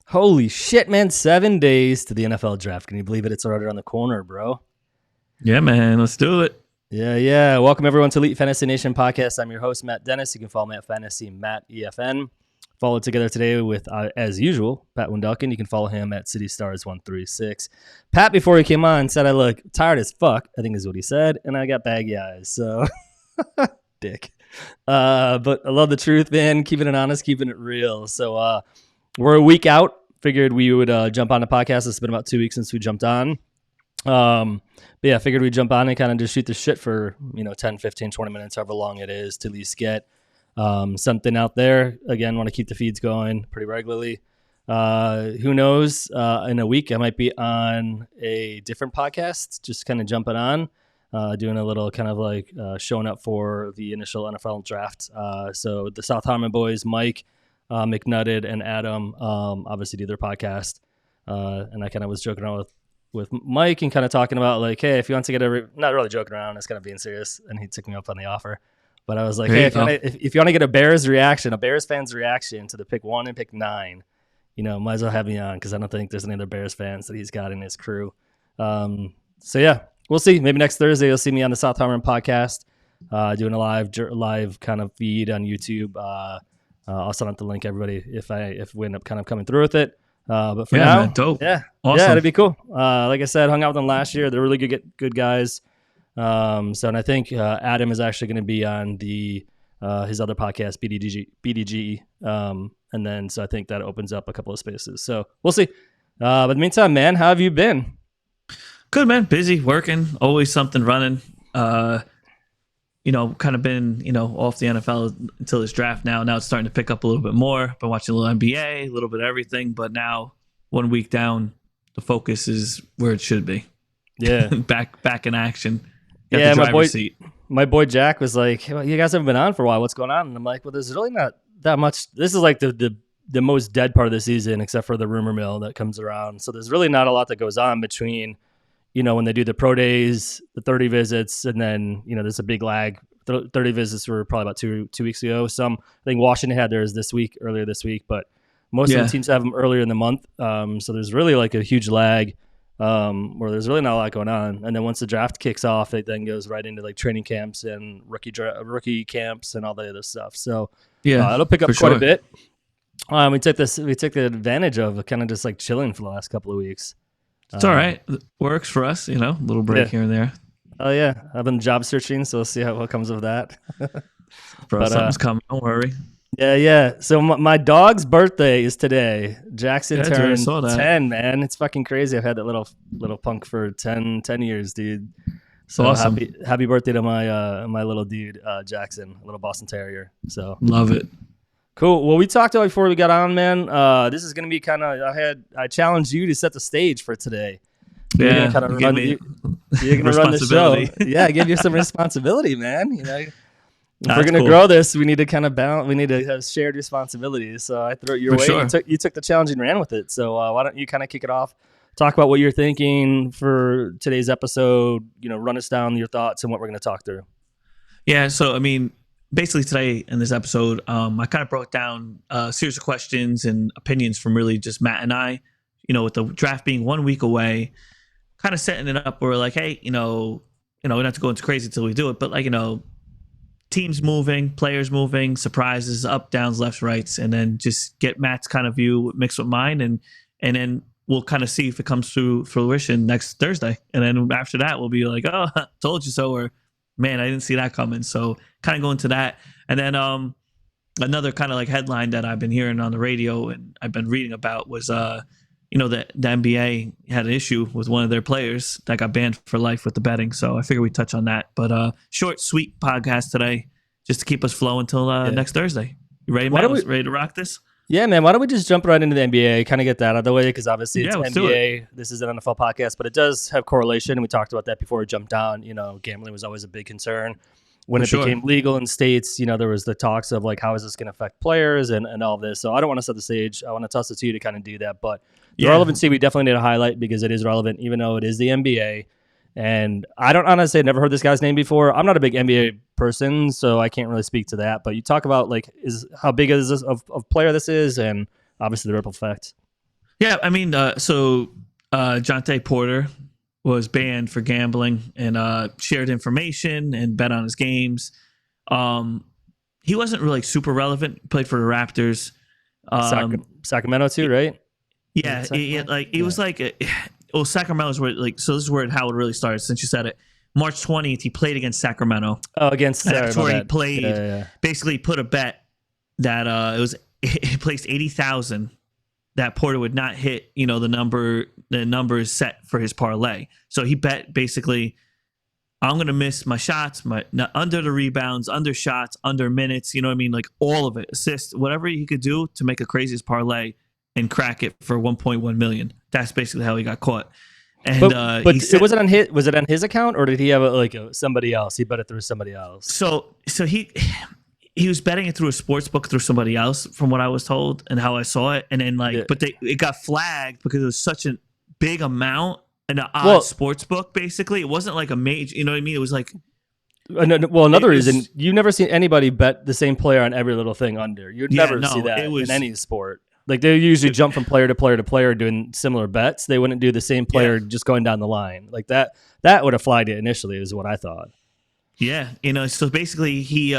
Holy shit, man. 7 days to the NFL draft. Can you believe it? It's already around the corner, bro. Yeah, man. Let's do it. Yeah. Welcome, everyone, to Elite Fantasy Nation podcast. I'm your host, Matt Dennis. You can follow me at Fantasy Matt EFN. Followed together today with, as usual, Pat Wendelken. You can follow him at CityStars136. Pat, before he came on, said I look tired as fuck, I think is what he said, and I got baggy eyes, so dick. But I love the truth, man. Keeping it honest, keeping it real. So we're a week out. Figured we would jump on the podcast. It's been about 2 weeks since we jumped on. But yeah, figured we'd jump on and kind of just shoot the shit for, 10, 15, 20 minutes, however long it is, to at least get something out there. Again, want to keep the feeds going pretty regularly. Who knows? In a week, I might be on a different podcast, just kind of jumping on, doing a little kind of like showing up for the initial NFL draft. So the South Harmon boys, Mike, McNutted, and Adam, obviously do their podcast. And I kind of was joking around with Mike and kind of talking about like, hey, if you want to get not really joking around, it's kind of being serious. And he took me up on the offer. But I was like, hey, if you want to get a Bears fan's reaction to the pick 1 and pick 9, might as well have me on because I don't think there's any other Bears fans that he's got in his crew. So yeah, we'll see. Maybe next Thursday you'll see me on the South Harmon podcast, doing a live kind of feed on YouTube. I'll send out the link, everybody, if we end up kind of coming through with it. But for now, man, dope. Yeah, awesome. Yeah, it'd be cool. Like I said, hung out with them last year. They're really good guys. And I think Adam is actually going to be on his other podcast, BDG. And then so I think that opens up a couple of spaces. So we'll see. But in the meantime, man, how have you been? Good, man. Busy, working, always something running. Kind of been, off the NFL until this draft now. Now it's starting to pick up a little bit more. Been watching a little NBA, a little bit of everything. But now, 1 week down, the focus is where it should be. Yeah. back in action. Got Yeah, the driver's seat. My boy Jack was like, well, you guys haven't been on for a while. What's going on? And I'm like, well, there's really not that much. This is like the most dead part of the season, except for the rumor mill that comes around. So there's really not a lot that goes on between, when they do the pro days, the 30 visits, and then, there's a big lag. 30 visits were probably about two weeks ago. I think Washington had theirs earlier this week, but most of the teams have them earlier in the month. So there's really like a huge lag. Where there's really not a lot going on, and then once the draft kicks off, it then goes right into like training camps and rookie camps and all the other stuff. So yeah, it'll pick up quite a bit. We took the advantage of kind of just like chilling for the last couple of weeks. It's all right. It works for us, a little break here and there. Oh yeah, I've been job searching, so we'll see what comes of that. Bro, something's coming. Don't worry. Yeah. So my dog's birthday is today. Jackson turned 10, man. It's fucking crazy. I've had that little punk for 10 years, dude. So awesome. Happy birthday to my little dude, Jackson, a little Boston Terrier. So love it. Cool. Well, we talked about before we got on, man. This is gonna be kind of. I challenged you to set the stage for today. Yeah, you're gonna run the show. Yeah, I give you some responsibility, man. If we're going to grow this, we need to kind of balance. We need to have shared responsibilities. So I threw it your way. Sure. You took the challenge and ran with it. So why don't you kind of kick it off? Talk about what you're thinking for today's episode. Run us down your thoughts and what we're going to talk through. Yeah. So basically today in this episode, I kind of broke down a series of questions and opinions from really just Matt and I. With the draft being 1 week away, kind of setting it up. Where we're like, hey, we don't have to go into crazy until we do it, but like teams moving, players moving, surprises, up, downs, lefts, rights, and then just get Matt's kind of view mixed with mine, and then we'll kind of see if it comes to fruition next Thursday. And then after that, we'll be like, oh, told you so, or man, I didn't see that coming. So kind of go into that. And then another kind of like headline that I've been hearing on the radio and I've been reading about was, the NBA had an issue with one of their players that got banned for life with the betting. So I figure we touch on that. But short, sweet podcast today just to keep us flowing until next Thursday. You ready, man? Ready to rock this? Yeah, man. Why don't we just jump right into the NBA, kind of get that out of the way? Because obviously it's NBA. This is an NFL podcast, but it does have correlation. And we talked about that before we jumped down. Gambling was always a big concern. When it became legal in states, there was the talks of like, how is this going to affect players and all of this. So I don't want to set the stage. I want to toss it to you to kind of do that. But the relevancy we definitely need to highlight because it is relevant, even though it is the NBA. And I don't honestly, I've never heard this guy's name before. I'm not a big NBA person, so I can't really speak to that. But you talk about like how big is this of player this is, and obviously the ripple effect. Yeah, I mean, Jontay Porter was banned for gambling and shared information and bet on his games. He wasn't really super relevant. He played for the Raptors. Sacramento too, right? Yeah, it was like, well, Sacramento's where so this is where how it really started. Since you said it, March 20th, he played against Sacramento. Oh, against that's where he that. played. Basically, put a bet that he placed 80,000 that Porter would not hit. The numbers set for his parlay. So he bet basically, I'm going to miss my shots, under the rebounds, under shots, under minutes. You know what I mean? Like all of it, assists, whatever he could do to make a craziest parlay and crack it for 1.1 million. That's basically how he got caught. And but was it on his account, or did he have somebody else? He bet it through somebody else. So he was betting it through a sports book through somebody else, from what I was told and how I saw it. And then but it got flagged because it was such a big amount and an odd sports book. Basically, it wasn't like a major. You know what I mean? It was like. Another reason, you've never seen anybody bet the same player on every little thing under. You'd never see that in any sport. Like they usually jump from player to player to player doing similar bets. They wouldn't do the same player just going down the line like that. That would have flagged it initially, is what I thought. Yeah, so basically he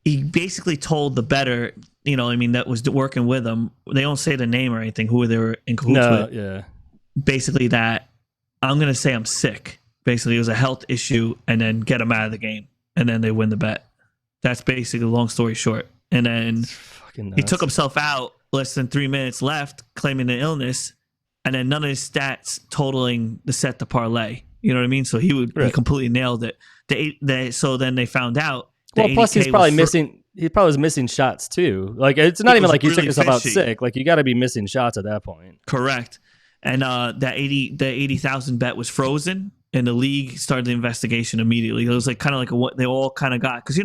basically told the bettor, that was working with him. They don't say the name or anything who they were in cahoots with. Yeah. Basically that I'm gonna say I'm sick. Basically, it was a health issue, and then get him out of the game, and then they win the bet. That's basically long story short. And then he took himself out less than 3 minutes left, claiming an illness, and then none of his stats totaling the set to parlay. You know what I mean? So he completely nailed it. So then they found out. Plus he's probably missing. He probably was missing shots too. Like it's not even like you took yourself out sick. Like you got to be missing shots at that point. Correct. And the 80,000 bet was frozen, and the league started the investigation immediately. It was like kind of like what they all kind of got, because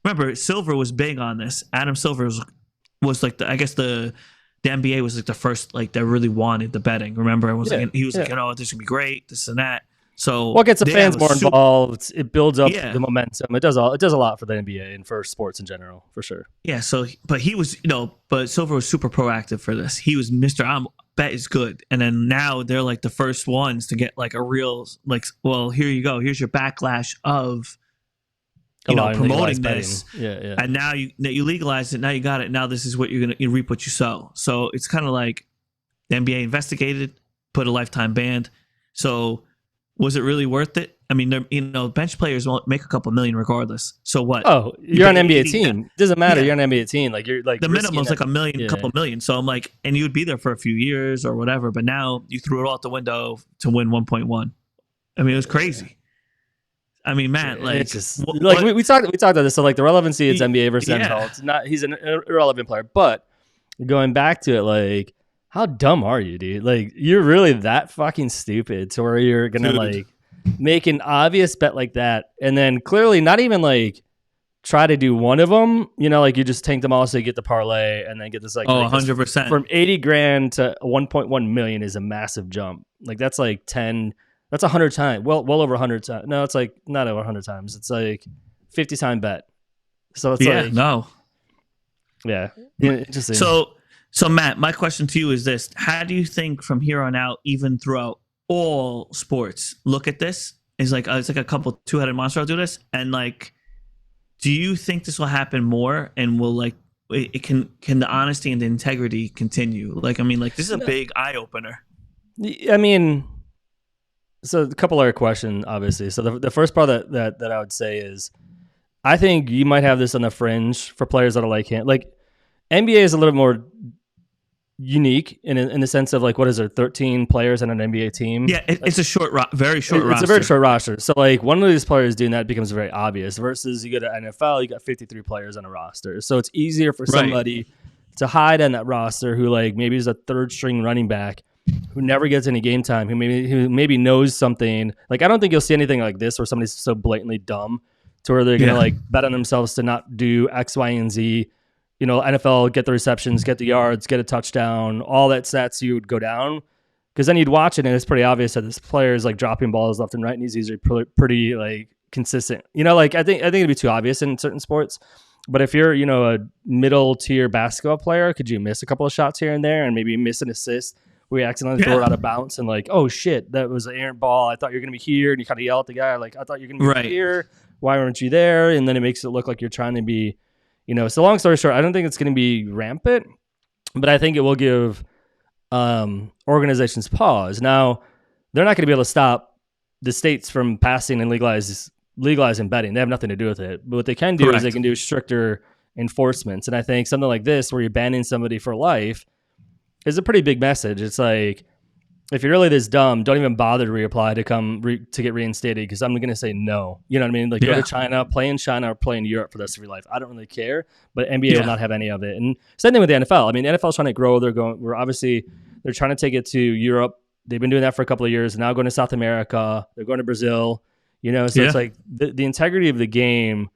remember, Silver was big on this. Adam Silver was like the NBA was like the first that really wanted the betting. Remember, he was like, this would be great, this and that. So gets the fans more involved. It builds up the momentum. It does a lot for the NBA and for sports in general, for sure. Yeah. So, but he was, but Silver was super proactive for this. He was Mr. Bet is good, and then now they're like the first ones to get like a real here you go. Here's your backlash of. Promoting this, and now you legalize it. Now you got it. Now this is what you reap what you sow. So it's kind of like the NBA investigated, put a lifetime ban. So was it really worth it? I mean, bench players won't make a couple million regardless. So what? Oh, you're on an NBA team. Doesn't matter. Yeah. You're on an NBA team. Like you're like the minimum's like a million, couple million. So I'm like, and you would be there for a few years or whatever. But now you threw it all out the window to win 1.1. I mean, it was crazy. I mean, Matt, we talked about this. So like the relevancy, it's NBA versus NFL. It's not. He's an irrelevant player. But going back to it, like, how dumb are you, dude? Like, you're really that fucking stupid to where you're gonna make an obvious bet like that, and then clearly not even try to do one of them. You just tank them all so you get the parlay, and then get this 100% from 80 grand to 1.1 million is a massive jump. Like that's like 10. That's 100 times. Well over 100 times. No, it's like not over 100 times. It's like 50 time bet. So it's interesting. So Matt, my question to you is this: how do you think from here on out, even throughout all sports, look at this? It's like a couple two-headed monster will do this, and do you think this will happen more, and will it can the honesty and the integrity continue? This is a big eye opener. I mean. So a couple other questions, obviously. So the first part that I would say is, I think you might have this on the fringe for players that are like him. Like NBA is a little more unique in the sense of what is there, 13 players on an NBA team? Yeah, it's a very short roster. It's a very short roster. So one of these players doing that becomes very obvious. Versus you go to NFL, you got 53 players on a roster, so it's easier for somebody to hide on that roster who maybe is a third string running back, who never gets any game time, who maybe knows something. I don't think you'll see anything like this where somebody's so blatantly dumb to where they're gonna bet on themselves to not do X, Y, and Z. NFL, get the receptions, get the yards, get a touchdown, all that stats you would go down, because then you'd watch it and it's pretty obvious that this player is dropping balls left and right, and he's usually pretty consistent. I think it'd be too obvious in certain sports. But if you're, a middle tier basketball player, could you miss a couple of shots here and there and maybe miss an assist where you accidentally throw it out of bounds and like, oh shit, that was an errant ball. I thought you were going to be here. And you kind of yell at the guy, like, I thought you were going to be here. Why weren't you there? And then it makes it look like you're trying to be, so long story short, I don't think it's going to be rampant, but I think it will give organizations pause. Now, they're not going to be able to stop the states from passing and legalizing betting. They have nothing to do with it. But what they can do is they can do stricter enforcements. And I think something like this, where you're banning somebody for life, is a pretty big message. It's like, if you're really this dumb, don't even bother to reapply to get reinstated, because I'm going to say no. You know what I mean? Like, go to China, play in China, or play in Europe for the rest of your life. I don't really care, but NBA will not have any of it. And same thing with the NFL. I mean, the NFL is trying to grow. They're trying to take it to Europe. They've been doing that for a couple of years. Now going to South America. They're going to Brazil. So it's like the integrity of the game.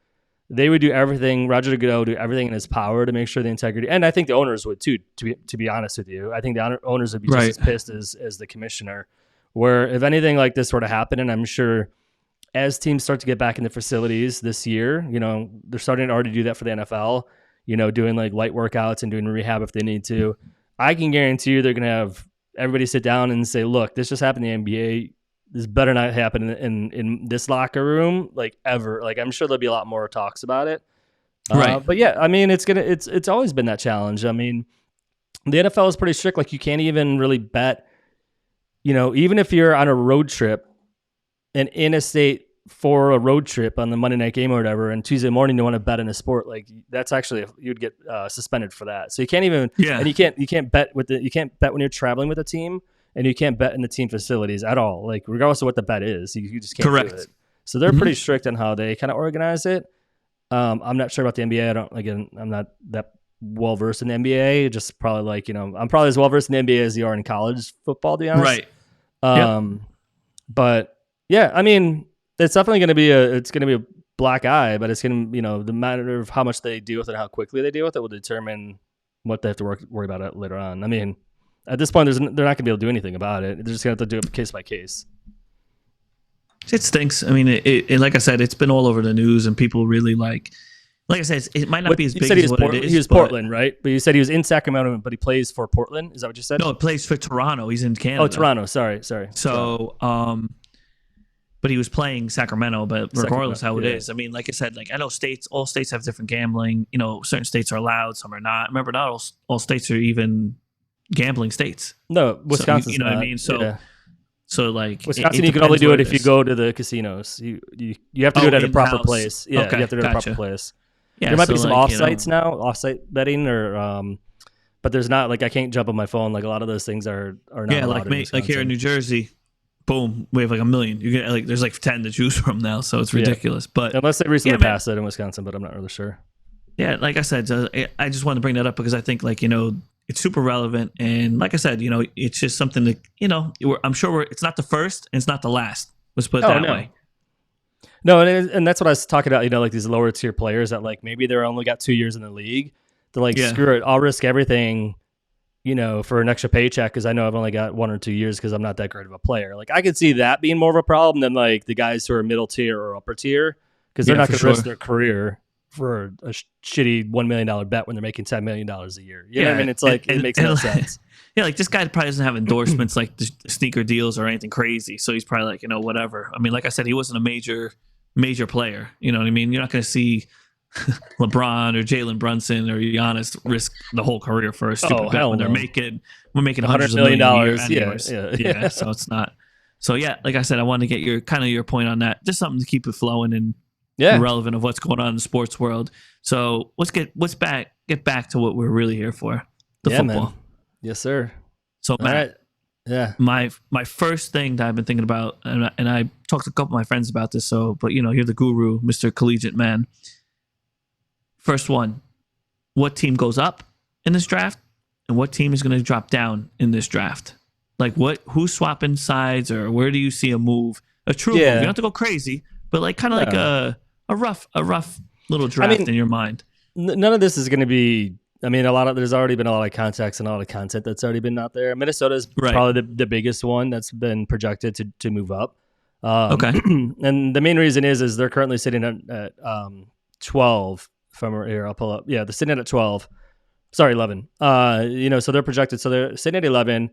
They would do everything. Roger Goodell would do everything in his power to make sure the integrity. And I think the owners would too, to be honest with you. I think the owners would be just as pissed as the commissioner. Where if anything like this were to happen, and I'm sure as teams start to get back in the facilities this year, they're starting to already do that for the NFL, doing like light workouts and doing rehab if they need to. I can guarantee you they're going to have everybody sit down and say, look, this just happened in the NBA. This better not happen in this locker room, like, ever. Like, I'm sure there'll be a lot more talks about it. But yeah, I mean, it's always been that challenge. I mean, the NFL is pretty strict. Like, you can't even really bet, even if you're on a road trip and in a state for a road trip on the Monday night game or whatever, and Tuesday morning you want to bet in a sport, like, that's actually, you'd get suspended for that. So you can't even, and you can't bet when you're traveling with a team. And you can't bet in the team facilities at all, like, regardless of what the bet is. You just can't do it. So they're pretty strict on how they kind of organize it. I'm not sure about the NBA. I'm not that well versed in the NBA. Just probably like, I'm probably as well versed in the NBA as you are in college football, to be honest. Right. But yeah, I mean, it's definitely going to be a black eye, but it's going to, the matter of how much they deal with it, how quickly they deal with it, will determine what they have to worry about it later on. I mean, at this point, they're not going to be able to do anything about it. They're just going to have to do it case by case. It stinks. I mean, it like I said, it's been all over the news, and people really like I said, it might not be as big as what it is. He was Portland, right? But you said he was in Sacramento, but he plays for Portland. Is that what you said? No, it plays for Toronto. He's in Canada. Oh, Toronto. Sorry. So, but he was playing Sacramento. But regardless how it is, I mean, like I said, like, I know all states have different gambling. Certain states are allowed, some are not. Remember, not all states are even gambling states. No, Wisconsin. So, what I mean? So like, Wisconsin, you can only do it if you go to the casinos. You have to do it at a proper place. Yeah, you have to do it at a proper place. Yeah, there might be some offsites now, offsite betting, or but there's not, like, I can't jump on my phone. Like, a lot of those things are not. Yeah, like here in New Jersey, boom, we have like 1 million. You get like, there's like 10 to choose from now, so it's ridiculous. But unless they recently passed it in Wisconsin, but I'm not really sure. Yeah, like I said, I just wanted to bring that up because I think, like, it's super relevant, and like I said, it's just something that I'm sure it's not the first and it's not the last. Let's put it that way. No, and that's what I was talking about. Like, these lower tier players that, like, maybe they're only got 2 years in the league. They're like, screw it, I'll risk everything, for an extra paycheck, because I know I've only got 1 or 2 years because I'm not that great of a player. Like, I could see that being more of a problem than, like, the guys who are middle tier or upper tier, because they're not going to risk their career for a shitty $1 million bet when they're making $10 million a year. You know what I mean? It's like, it makes no sense. Yeah, like, this guy probably doesn't have endorsements like the sneaker deals or anything crazy. So he's probably like, whatever. I mean, like I said, he wasn't a major player. You know what I mean? You're not going to see LeBron or Jalen Brunson or Giannis risk the whole career for a stupid bet when we're making hundreds of million dollars. Yeah. So it's not. So yeah, like I said, I wanted to get your point on that. Just something to keep it flowing and relevant of what's going on in the sports world. So let's get back to what we're really here for, the football. Man. Yes, sir. So Matt, my first thing that I've been thinking about, and I talked to a couple of my friends about this. But you're the guru, Mr. Collegiate Man. First one, what team goes up in this draft, and what team is going to drop down in this draft? Like, who's swapping sides, or where do you see a move, a true move? You don't have to go crazy, but like kind of like a rough little draft in your mind. None of this is going to be. I mean, there's already been a lot of contacts and a lot of content that's already been out there. Minnesota's probably the biggest one that's been projected to move up. Okay. And the main reason is they're currently sitting at 12 Here, I'll pull up. Yeah, they're sitting at 12. Sorry, 11. So they're projected. So they're sitting at 11.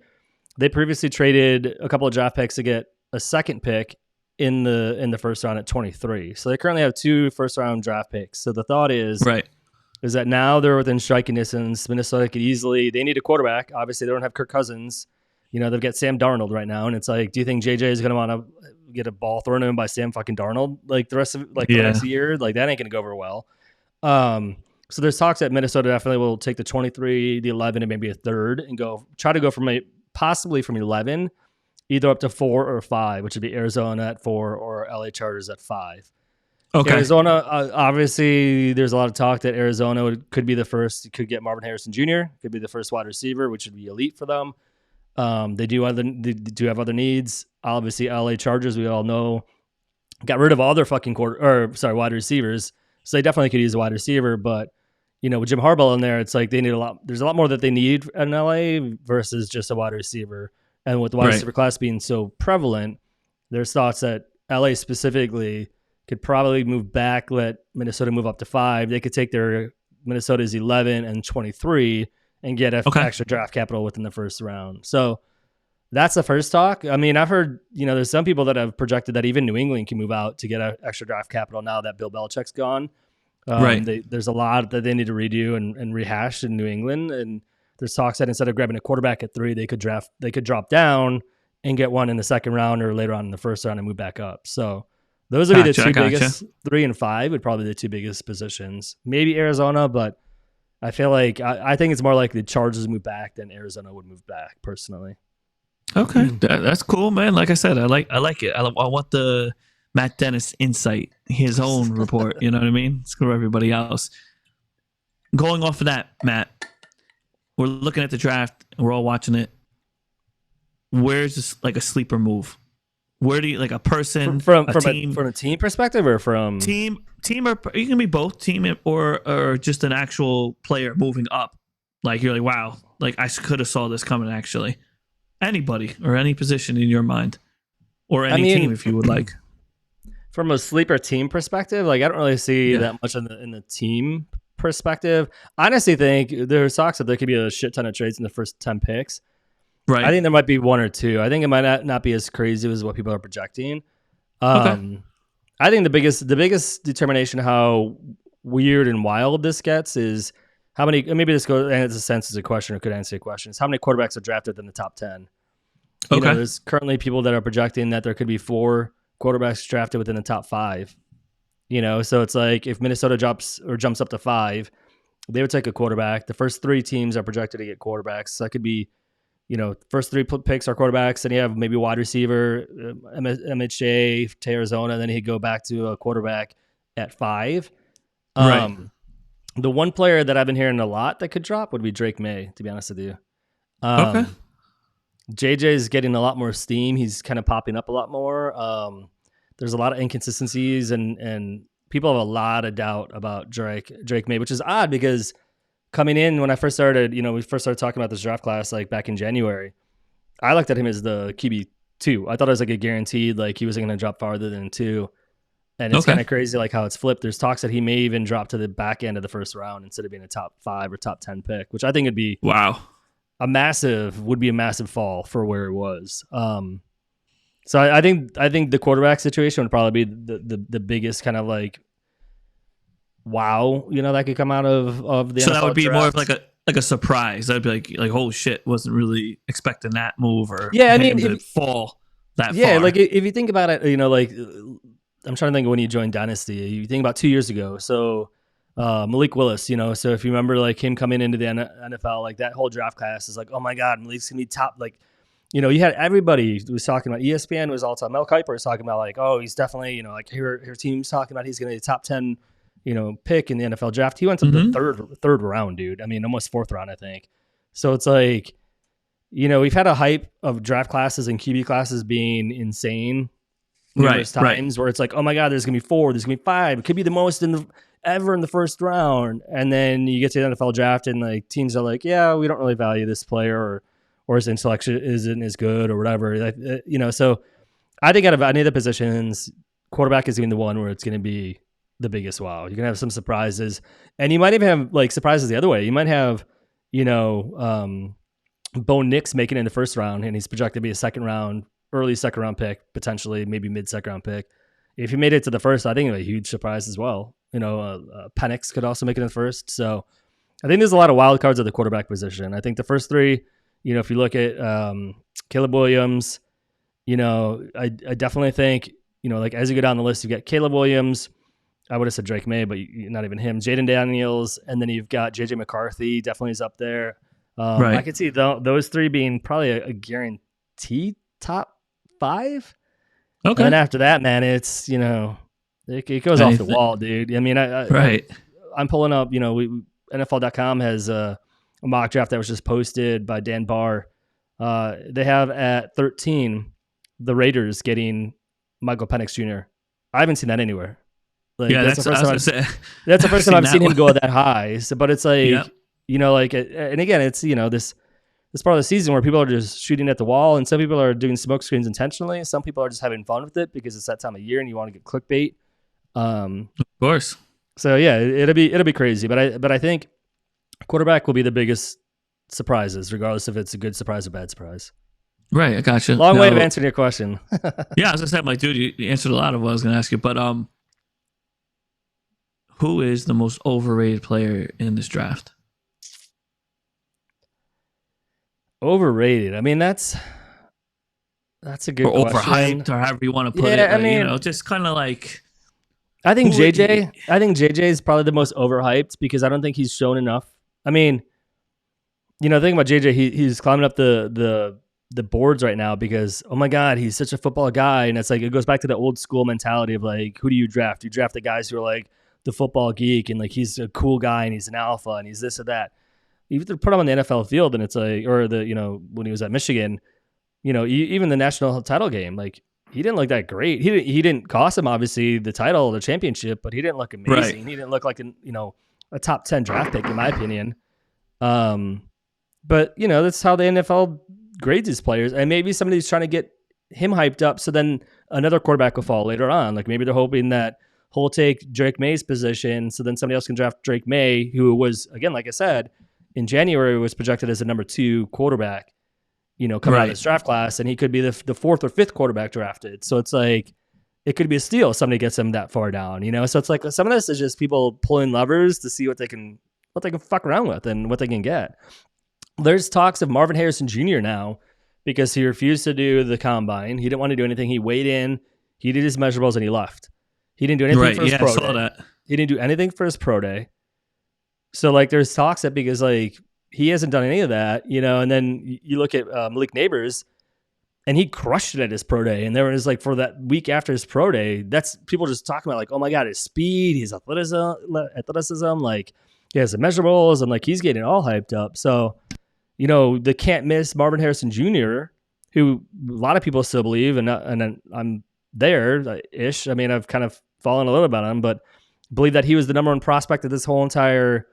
They previously traded a couple of draft picks to get a second pick in the first round at 23. So they currently have 2 first round draft picks. So the thought is that now they're within striking distance. Minnesota could easily, they need a quarterback. Obviously, they don't have Kirk Cousins. They've got Sam Darnold right now, and it's like, do you think JJ is going to want to get a ball thrown to him by Sam fucking Darnold the rest of the next year? Like, that ain't going to go over well. So there's talks that Minnesota definitely will take the 23, the 11, and maybe a third, and try to go possibly from 11, either up to 4 or 5, which would be Arizona at 4 or LA Chargers at 5. Okay. Arizona, obviously, there's a lot of talk that Arizona could be the first. Could get Marvin Harrison Jr. Could be the first wide receiver, which would be elite for them. They do have other needs. Obviously, LA Chargers, we all know, got rid of all their fucking wide receivers, so they definitely could use a wide receiver. But with Jim Harbaugh in there, it's like they need a lot. There's a lot more that they need in LA versus just a wide receiver. And with the wide receiver class being so prevalent, there's thoughts that LA specifically could probably move back, let Minnesota move up to 5. They could take their Minnesota's 11 and 23 and get extra draft capital within the first round. So that's the first talk. I mean, I've heard, there's some people that have projected that even New England can move out to get extra draft capital now that Bill Belichick's gone. There's a lot that they need to redo and rehash in New England. And there's talks that instead of grabbing a quarterback at 3, they could drop down and get one in the second round or later on in the first round and move back up. So those would be the 2 biggest. 3 and 5 would probably be the 2 biggest positions. Maybe Arizona, but I feel like I think it's more like the Chargers move back than Arizona would move back, personally. Okay, that's cool, man. Like I said, I like it. I want the Matt Dennis insight, his own report. You know what I mean? Screw everybody else. Going off of that, Matt, we're looking at the draft. We're all watching it. Where's this like a sleeper move? Where do you like a person from a team perspective or from team or you can be both team or just an actual player moving up? Like you're like, wow, like I could have saw this coming. Actually, anybody or any position in your mind, or any team if you would like. From a sleeper team perspective, like I don't really see that much in the team perspective. I honestly think there's talks that there could be a shit ton of trades in the first 10 picks. Right. I think there might be 1 or 2. I think it might not be as crazy as what people are projecting. I think the biggest determination how weird and wild this gets is how many. Maybe this goes and it's a sense as a question or could answer a question. Is how many quarterbacks are drafted in the top 10? There's currently people that are projecting that there could be 4 quarterbacks drafted within the top 5. So it's like if Minnesota jumps up to 5, they would take a quarterback. The first 3 teams are projected to get quarterbacks. So that could be. First 3 picks are quarterbacks, then you have maybe wide receiver, MHA to Arizona, then he'd go back to a quarterback at 5. The one player that I've been hearing a lot that could drop would be Drake May, to be honest with you. JJ is getting a lot more steam. He's kind of popping up a lot more. There's a lot of inconsistencies, and people have a lot of doubt about Drake May, which is odd because coming in when I first started, we first started talking about this draft class like back in January. I looked at him as the QB 2. I thought it was like a guaranteed, like he wasn't going to drop farther than 2. And it's kind of crazy like how it's flipped. There's talks that he may even drop to the back end of the first round instead of being a top 5 or top 10 pick, which I think would be a massive fall for where it was. So I think the quarterback situation would probably be the biggest kind of like wow, that could come out of the so NFL that would be draft. more of like a surprise. That'd be like oh shit, wasn't really expecting that move or fall that far. Like if you think about it, like I'm trying to think of when you joined Dynasty. You think about 2 years ago. So Malik Willis, so if you remember like him coming into the NFL, like that whole draft class is like, oh my God, Malik's gonna be top. Like, you had everybody was talking about. ESPN was all talking. Mel Kiper was talking about like, oh, he's definitely, like her team's talking about he's gonna be a top 10. Pick in the NFL draft. He went to the third round, dude. I mean, almost 4th round, I think. So it's like, we've had a hype of draft classes and QB classes being insane numerous times where it's like, oh my God, there's going to be 4, there's going to be 5. It could be the most ever in the first round. And then you get to the NFL draft and like teams are like, yeah, we don't really value this player or his intellect isn't as good or whatever. So I think out of any of the positions, quarterback is going to be the one where it's going to be the biggest wow. You can have some surprises, and you might even have like surprises the other way. You might have, Bo Nix making it in the first round, and he's projected to be a early second round pick, potentially maybe mid second round pick. If he made it to the first, I think it'd be a huge surprise as well. Penix could also make it in the first. So I think there's a lot of wild cards at the quarterback position. I think the first three, if you look at Caleb Williams, I definitely think, like as you go down the list, you got Caleb Williams. I would have said Drake May, but not even him. Jaden Daniels, and then you've got JJ McCarthy. Definitely is up there. Right. I could see those three being probably a guaranteed top 5. Okay. And then after that, man, it's it goes off the wall, dude. I mean, I'm pulling up. NFL.com has a mock draft that was just posted by Dan Barr. They have at 13 the Raiders getting Michael Penix Jr. I haven't seen that anywhere. Like, that's the first time I've seen him go that high. So, but it's like, and again, it's, this part of the season where people are just shooting at the wall, and some people are doing smoke screens intentionally. Some people are just having fun with it because it's that time of year and you want to get clickbait. Of course. So yeah, it'll be crazy. But I think quarterback will be the biggest surprises, regardless if it's a good surprise or bad surprise. Right. I got you. Long way of answering your question. Yeah. I was gonna say, I'm like, dude, you answered a lot of what I was gonna ask you, but who is the most overrated player in this draft? Overrated. I mean, that's a good or question. Overhyped, or however you want to put it. I mean, just kind of like. I think JJ is probably the most overhyped because I don't think he's shown enough. I mean, the thing about JJ, he's climbing up the boards right now because, oh my God, he's such a football guy, and it's like it goes back to the old school mentality of like, who do you draft? You draft the guys who are like the football geek and like he's a cool guy and he's an alpha and he's this or that. You have to put him on the NFL field, and it's like, or when he was at Michigan, even the national title game, like he didn't look that great. He didn't cost him obviously the title, the championship, but he didn't look amazing. Right. He didn't look like a top 10 draft pick in my opinion. But that's how the NFL grades these players, and maybe somebody's trying to get him hyped up, so then another quarterback will fall later on. Like maybe they're hoping that he'll take Drake May's position, so then somebody else can draft Drake May, who was, again, like I said, in January was projected as a number 2 quarterback, coming out of this draft class, and he could be the 4th or 5th quarterback drafted. So it's like, it could be a steal if somebody gets him that far down, So it's like some of this is just people pulling levers to see what they can fuck around with and what they can get. There's talks of Marvin Harrison Jr. now because he refused to do the combine. He didn't want to do anything. He weighed in, he did his measurables, and he left. He didn't do anything for his pro day. That. He didn't do anything for his pro day. So, like, there's talks that because, like, he hasn't done any of that, and then you look at Malik Neighbors, and he crushed it at his pro day. And there was, like, for that week after his pro day, that's people just talking about, like, oh, my God, his speed, his athleticism, like, he has the measurables, and, like, he's getting all hyped up. So, the can't miss Marvin Harrison Jr., who a lot of people still believe, and I'm there-ish. I mean, I've kind of fallen a little bit on him, but believe that he was the number 1 prospect of this whole entire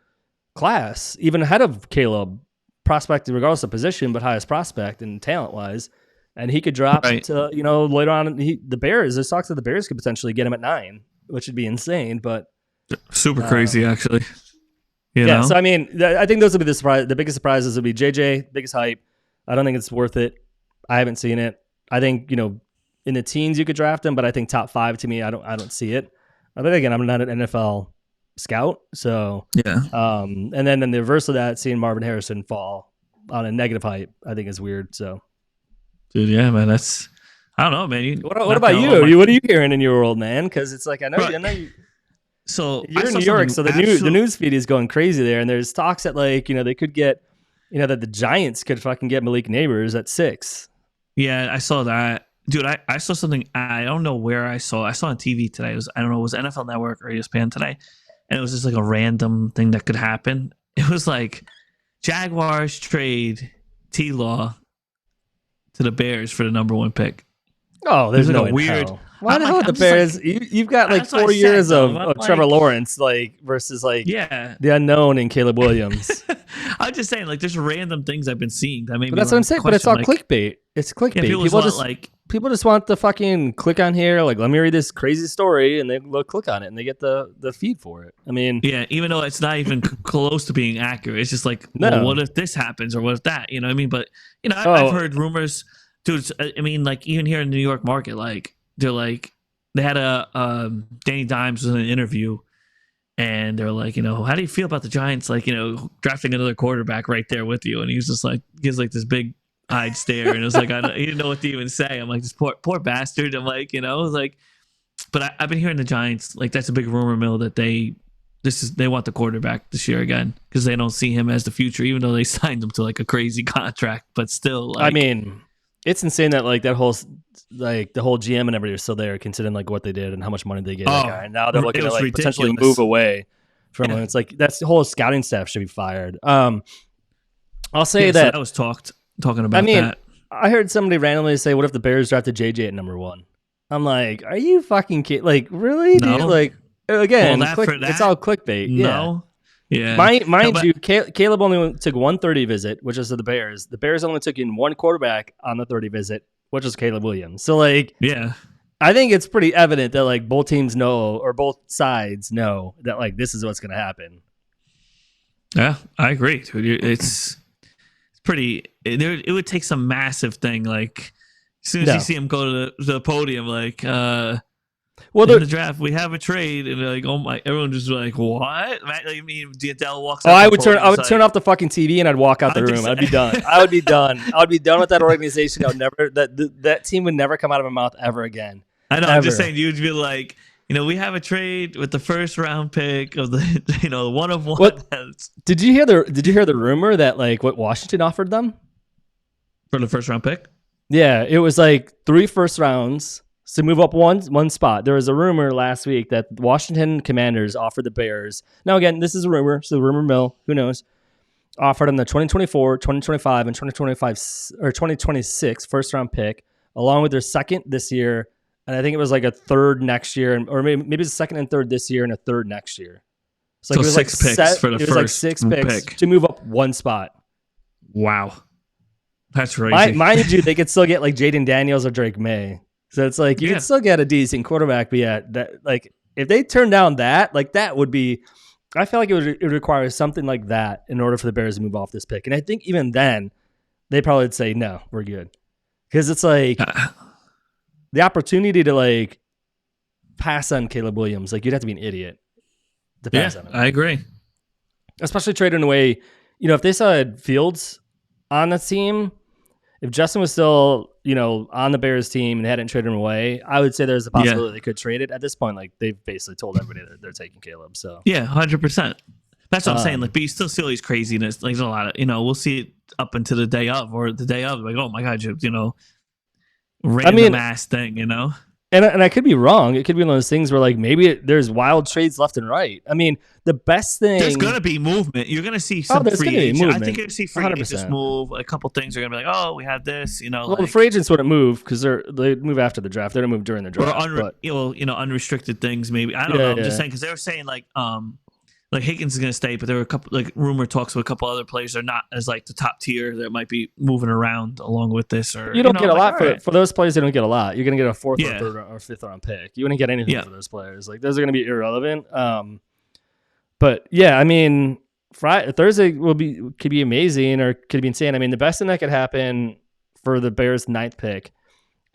class, even ahead of Caleb, prospect regardless of position, but highest prospect and talent wise. And he could drop to, later on, the Bears, there's talks that the Bears could potentially get him at 9, which would be insane, but super crazy actually. So I mean, I think those would be the biggest surprises would be JJ, biggest hype. I don't think it's worth it. I haven't seen it. I think, in the teens you could draft him, but I think top 5 to me, I don't see it. But again, I'm not an NFL scout, so yeah. And then in the reverse of that, seeing Marvin Harrison fall on a negative hype, I think is weird. So, dude, yeah, man, I don't know, man. What about you? What are you hearing in your world, man? Because it's like I know you. So you're in New York, so the news feed is going crazy there, and there's talks that like they could get, that the Giants could fucking get Malik Neighbors at 6. Yeah, I saw that. Dude, I saw something. I don't know where I saw on TV today. It was NFL Network or ESPN today, and it was just like a random thing that could happen. It was like Jaguars trade T-Law to the Bears for the number 1 pick. Oh, there's no weird. Hell. Why the hell with the Bears? Like, you've got like 4 years of Trevor Lawrence, like versus like the unknown and Caleb Williams. I'm just saying, like, there's random things I've been seeing. That made that's what I'm saying. But it's all clickbait. It's clickbait. People just like people just want to fucking click on here, like, let me read this crazy story, and they click on it, and they get the feed for it. I mean, yeah, even though it's not even close to being accurate, it's just like, no. well, what if this happens or what if that? You know what I mean? But I've heard rumors, dude. I mean, like even here in the New York market, like they had a Danny Dimes was in an interview, and they're like, how do you feel about the Giants, like drafting another quarterback right there with you? And he was just like, gives like this big eyed stare, and it was like he didn't know what to even say. I'm like, this poor bastard. I'm like, like, but I've been hearing the Giants, like that's a big rumor mill that they want the quarterback this year again because they don't see him as the future, even though they signed him to like a crazy contract. But still, like, I mean, it's insane that like that whole like the whole GM and everybody are still there, considering like what they did and how much money they gave that guy. And now they're looking to like potentially move away from him. It's like that's the whole scouting staff should be fired. I'll say that so that was talking about that. I heard somebody randomly say, "What if the Bears drafted JJ at number 1?" I'm like, "Are you fucking kidding? Like, really? No. Dude? Like, again, it's all clickbait." No. Yeah. Mind you, Caleb only took 130 visit, which is to the Bears. The Bears only took in one quarterback on the 30 visit, which is Caleb Williams. So, like, yeah, I think it's pretty evident that like both teams know, or both sides know, that like this is what's going to happen. Yeah, I agree, dude. It's pretty. It would take some massive thing, like as soon as you see him go to the podium, like, well, in the draft we have a trade, and they're like, oh my, everyone just like, what? Like, I mean, Dell walks. I would turn off the fucking TV and I'd walk out the room. I'd be done. I would be done. I would be done with that organization. That team would never come out of my mouth ever again. I know. Ever. I'm just saying, you'd be like, we have a trade with the first round pick of the, one of one. What, did you hear the rumor that like what Washington offered them for the first round pick? Yeah, it was like 3 first rounds to move up one spot. There was a rumor last week that Washington Commanders offered the Bears. Now again, this is a rumor, so rumor mill, who knows? Offered them the 2024, 2025, and 2025 or 2026 first round pick, along with their second this year. And I think it was like a third next year, or maybe it's a second and third this year and a third next year. So like it was 6 like picks for the first like 6 picks pick to move up one spot. Wow. That's crazy. Mind you, they could still get like Jaden Daniels or Drake May. So it's like you can still get a decent quarterback, but yeah, that like if they turn down that, like that would be, I feel like it would require something like that in order for the Bears to move off this pick. And I think even then, they probably would say, no, we're good. Because it's like the opportunity to like pass on Caleb Williams, like you'd have to be an idiot to pass on him. I agree. Especially trading away, if they still had Fields on the team, if Justin was still, on the Bears team and they hadn't traded him away, I would say there's a possibility they could trade it. At this point, like they've basically told everybody that they're taking Caleb. So 100%. That's what I'm saying. Like, but you still see all these craziness. Like, there's a lot of, we'll see it up until the day of, or the day of. Like, oh my god, random ass thing, And I could be wrong. It could be one of those things where like maybe there's wild trades left and right. I mean, the best thing, there's gonna be movement. You're gonna see some free agents. I think you're gonna see free 100%. agents move. A couple things are gonna be like, oh, we have this. Well, the free agents wouldn't move because they move after the draft. They don't move during the draft. Or unrestricted things. Maybe I don't know. I'm just saying because they were saying like Higgins is going to stay, but there were a couple like rumor talks with a couple other players that are not as like the top tier that might be moving around along with this. Or you don't get a lot for those players. They don't get a lot. You're going to get a 4th or 3rd or 5th round pick. You wouldn't get anything for those players. Like those are going to be irrelevant. But yeah, I mean, Thursday could be amazing or could be insane. I mean, the best thing that could happen for the Bears' 9th pick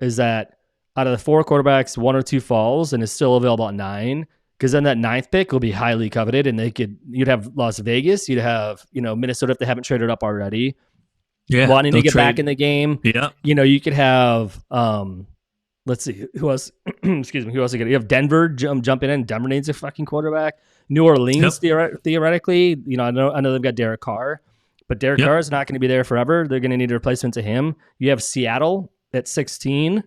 is that out of the 4 quarterbacks, 1 or 2 falls and is still available at 9. Because then that 9th pick will be highly coveted, and you'd have Las Vegas, you'd have Minnesota if they haven't traded up already, wanting to get back in the game. Yeah, you could have let's see who else. Excuse me, who else? You have Denver jumping in. Denver needs a fucking quarterback. New Orleans theoretically, I know they've got Derek Carr, but Derek Carr is not going to be there forever. They're going to need a replacement to him. You have Seattle at 16.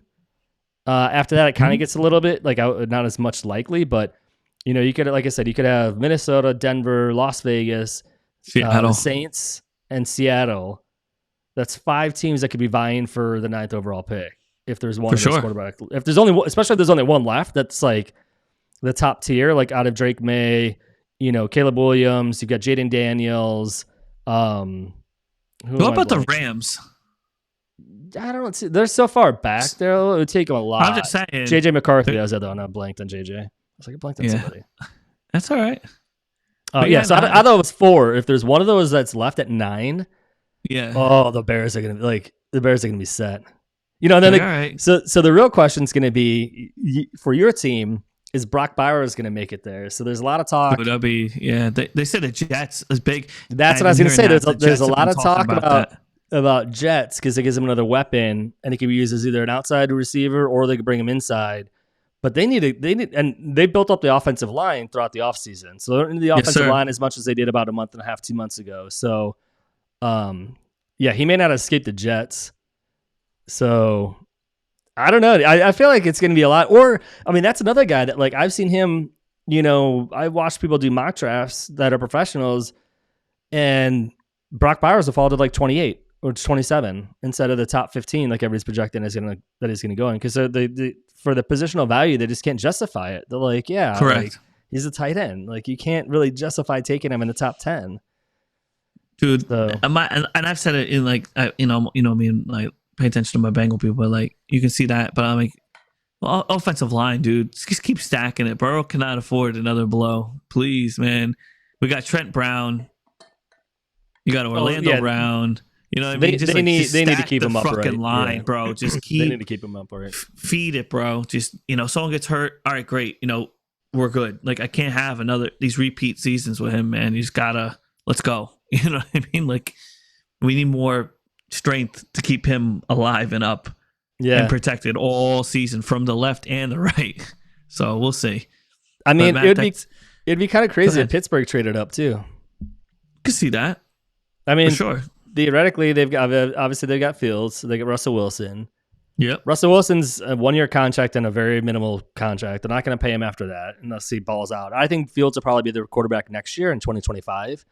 After that, it kind of gets a little bit like not as much likely, but. You could, like I said, you could have Minnesota, Denver, Las Vegas, Seattle, Saints, and Seattle. That's 5 teams that could be vying for the 9th overall pick. If there's one quarterback, if there's only, especially if there's only one left, that's like the top tier. Like out of Drake May, Caleb Williams, you got Jaden Daniels. What about the Rams? I don't see. They're so far back there. It would take them a lot. I'm just saying. JJ McCarthy, that was the other one. I blanked on JJ. I was like, I blanked on somebody. That's all right. Yeah, so I thought it was 4. If there's one of those that's left at 9, the Bears are gonna be set. You know, and then all right. So the real question is gonna be for your team, is Brock Bowers gonna make it there? So there's a lot of talk. That'd be They said the Jets is big. That's what I was gonna say. There's a lot of talk about Jets because it gives them another weapon, and it can be used as either an outside receiver or they could bring him inside. But they need, and they built up the offensive line throughout the offseason. So they don't need the offensive line as much as they did about a month and a half, 2 months ago. So, he may not escape the Jets. So, I don't know. I feel like it's going to be a lot. Or, I mean, that's another guy that, like, I've seen him, you know, I watched people do mock drafts that are professionals, and Brock Bowers will fall to like 28 or 27 instead of the top 15, like everybody's projecting that he's going to go in. Because for the positional value, they just can't justify it. They're like, correct. Like, he's a tight end. Like, you can't really justify taking him in the top 10. Dude, and I've said it in like, you know, I mean, like, pay attention to my Bengal people, but like, you can see that. But I'm like, well, offensive line, dude, just keep stacking it. Burrow cannot afford another blow. Please, man. We got Trent Brown. You got Orlando Brown. You know what I mean? They need to keep him upright. Fucking line, bro. Just keep. They need to keep him upright. Feed it, bro. Just, you know, someone gets hurt. All right, great. You know, we're good. Like, I can't have these repeat seasons with him, man. You just gotta, let's go. You know what I mean? Like, we need more strength to keep him alive and up and protected all season from the left and the right. So we'll see. I mean, it'd be kind of crazy if Pittsburgh traded up too. Could see that. I mean, for sure. Theoretically, they've got Fields, so they got Russell Wilson. Yep. Russell Wilson's a 1-year contract and a very minimal contract. They're not going to pay him after that unless he balls out. I think Fields will probably be their quarterback next year in 2025,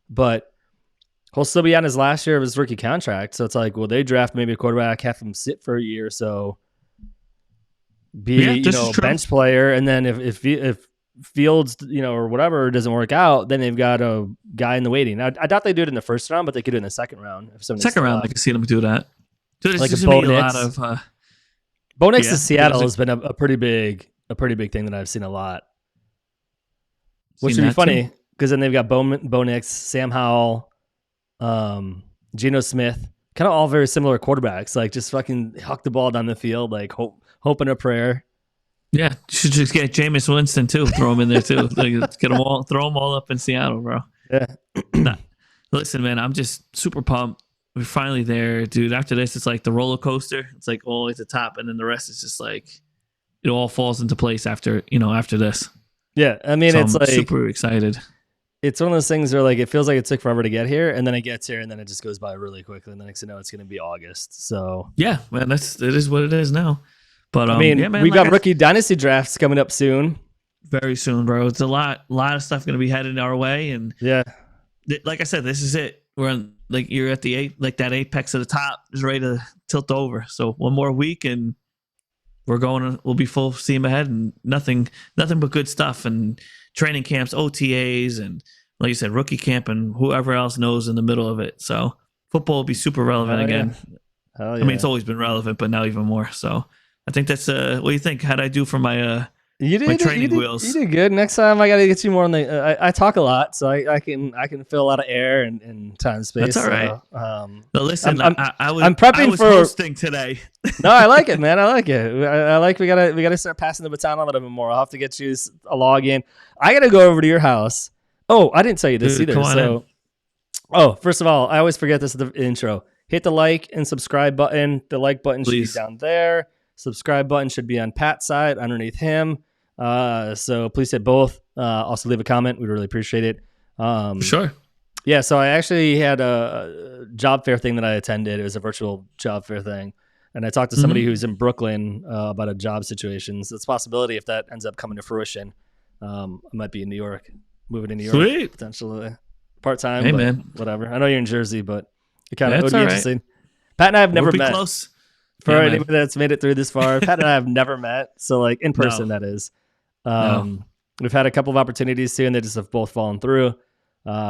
but he'll still be on his last year of his rookie contract. So it's like, well, they draft maybe a quarterback, have him sit for a year or so, be a bench player, and then if Fields, you know, or whatever doesn't work out, then they've got a guy in the waiting. I doubt they do it in the first round, but they could do it in the second round. Second round, I can see them do that. So like a Bo Nix. Bo Nix to Seattle has been a pretty big thing that I've seen a lot. Which would be funny because then they've got Bo Nix, Sam Howell, Geno Smith, kind of all very similar quarterbacks. Like, just fucking huck the ball down the field, like hope and a prayer. Yeah, you should just get Jameis Winston too. Throw him in there too. Like, get them all, throw them all up in Seattle, bro. Yeah. Listen, man, I'm just super pumped. We're finally there, dude. After this, it's like the roller coaster. It's like all at the top, and then the rest is just like it all falls into place after this. Yeah, I mean, so it's like super excited. It's one of those things where like it feels like it took forever to get here, and then it gets here, and then it just goes by really quickly. And the next thing you know, it's going to be August. So yeah, man, it is what it is now. But I mean, we've got rookie dynasty drafts coming up soon. Very soon, bro. It's a lot of stuff going to be headed our way, and like I said, this is it. We're on, like, you're at the that apex at the top is ready to tilt over. So one more week, and we'll be full steam ahead, and nothing but good stuff, and training camps, OTAs, and like you said, rookie camp, and whoever else knows in the middle of it. So football will be super relevant again. Hell yeah. I mean, it's always been relevant, but now even more. So I think that's what do you think? How'd I do for my training wheels? You did good. Next time I got to get you more on the. I talk a lot, so I can fill a lot of air and time and space. That's all right. But listen, I'm prepping I was for hosting today. No, I like it, man. I like it. I like we gotta start passing the baton a little bit more. I'll have to get you a login. I gotta go over to your house. Oh, I didn't tell you this either. So, first of all, I always forget this at the intro. Hit the like and subscribe button. The like button should be down there. Subscribe button should be on Pat's side underneath him. So please hit both. Also leave a comment. We'd really appreciate it. Sure. Yeah. So I actually had a job fair thing that I attended. It was a virtual job fair thing. And I talked to somebody who's in Brooklyn about a job situation. So it's a possibility if that ends up coming to fruition. I might be in New York, moving to New York. Sweet. Potentially part-time. Hey, man. Whatever. I know you're in Jersey, but it would be interesting. Pat and I have never met. Close. For anybody that's made it through this far, Pat and I have never met. So like in person, that is. We've had a couple of opportunities too, and they just have both fallen through.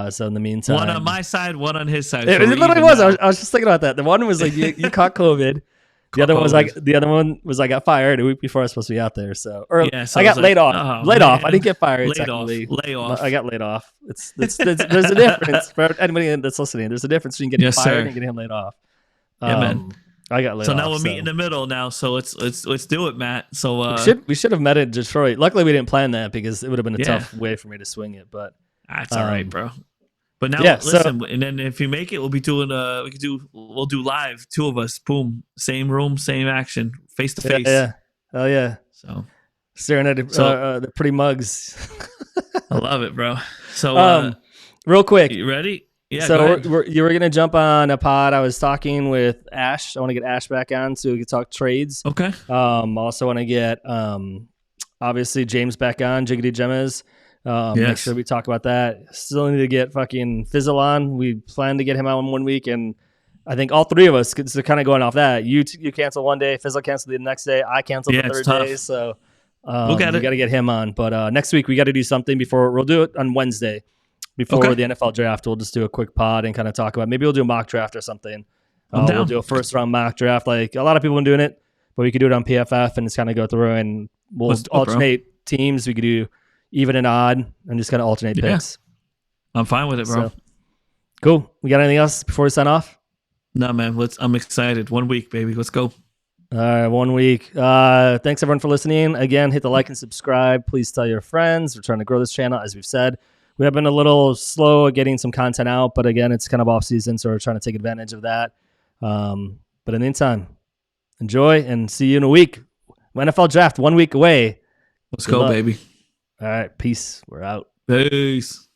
So in the meantime, one on my side, one on his side. It So we're literally even was. now. I was just thinking about that. The one was like you caught COVID. The other one was I got fired a week before I was supposed to be out there. So So I got laid off. oh, Laid off. I man. didn't get fired. Laid off. Lay off. I got laid off. There's a difference for anybody that's listening. There's a difference between getting fired and getting laid off. Yeah, man. I got laid off. So now we'll meet in the middle now. So let's do it, Matt. So we should have met in Detroit. Luckily, we didn't plan that because it would have been a tough way for me to swing it. But that's all right, bro. But now listen, and then if you make it, we'll be doing we'll do live, two of us, boom, same room, same action, face to face. Yeah. Oh yeah. So staring at the pretty mugs. I love it, bro. So real quick, you ready? Yeah. So you were gonna jump on a pod. I was talking with Ash. I want to get Ash back on so we can talk trades. Okay. Also want to get obviously James back on. Jiggity Gemmas. Make sure we talk about that. Still need to get fucking Fizzle on. We plan to get him on 1 week, and I think all three of us. So kind of going off that. You cancel one day, Fizzle cancel the next day. I cancel the third day. So we got to get him on. But next week we got to do something before. We'll do it on Wednesday. Before the NFL draft, we'll just do a quick pod and kind of talk about. Maybe we'll do a mock draft or something. We'll do a first round mock draft. Like a lot of people have been doing it, but we could do it on PFF and just kind of go through and we'll alternate teams. We could do even and odd and just kind of alternate picks. I'm fine with it, bro. So, cool. We got anything else before we sign off? No, man. I'm excited. 1 week, baby. Let's go. All right, 1 week. Thanks everyone for listening. Again, hit the like and subscribe. Please tell your friends. We're trying to grow this channel, as we've said. We have been a little slow at getting some content out, but again, it's kind of off season, so we're trying to take advantage of that. But in the meantime, enjoy and see you in a week. NFL draft 1 week away. Let's go, baby. All right, peace. We're out. Peace.